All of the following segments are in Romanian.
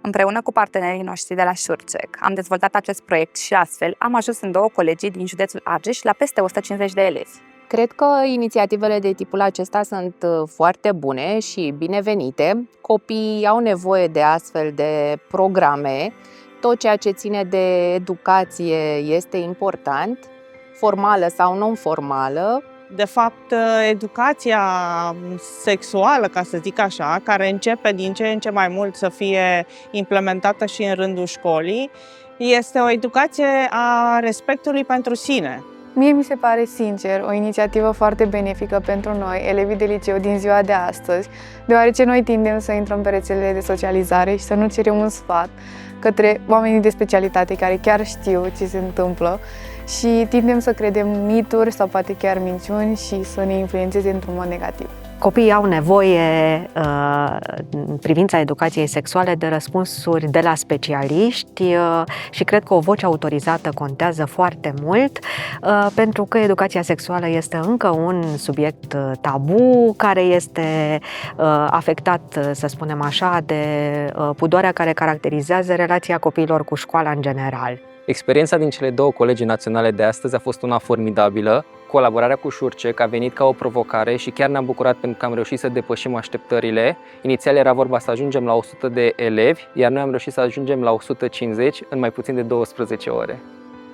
Împreună cu partenerii noștri de la SureCheck am dezvoltat acest proiect și astfel am ajuns în 2 colegii din județul Argeș la peste 150 de elevi. Cred că inițiativele de tipul acesta sunt foarte bune și binevenite. Copiii au nevoie de astfel de programe. Tot ceea ce ține de educație este important, formală sau non-formală. De fapt, educația sexuală, ca să zic așa, care începe din ce în ce mai mult să fie implementată și în rândul școlii, este o educație a respectului pentru sine. Mie mi se pare, sincer, o inițiativă foarte benefică pentru noi, elevii de liceu din ziua de astăzi, deoarece noi tindem să intrăm pe rețelele de socializare și să nu cerem un sfat către oamenii de specialitate care chiar știu ce se întâmplă și tindem să credem mituri sau poate chiar minciuni și să ne influențeze într-un mod negativ. Copiii au nevoie, în privința educației sexuale, de răspunsuri de la specialiști și cred că o voce autorizată contează foarte mult, pentru că educația sexuală este încă un subiect tabu, care este afectat, să spunem așa, de pudoarea care caracterizează relația copiilor cu școala în general. Experiența din cele 2 colegii naționale de astăzi a fost una formidabilă. Colaborarea cu SureCheck a venit ca o provocare și chiar ne-am bucurat pentru că am reușit să depășim așteptările. Inițial era vorba să ajungem la 100 de elevi, iar noi am reușit să ajungem la 150 în mai puțin de 12 ore.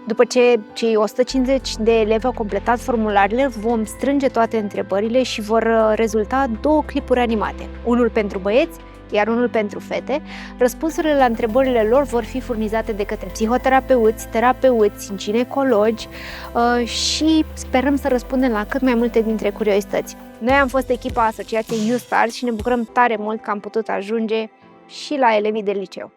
După ce cei 150 de elevi au completat formularele, vom strânge toate întrebările și vor rezulta 2 clipuri animate. Unul pentru băieți, iar unul pentru fete. Răspunsurile la întrebările lor vor fi furnizate de către psihoterapeuți, terapeuți, ginecologi și sperăm să răspundem la cât mai multe dintre curiozități. Noi am fost echipa Asociației YouStars și ne bucurăm tare mult că am putut ajunge și la elevii de liceu.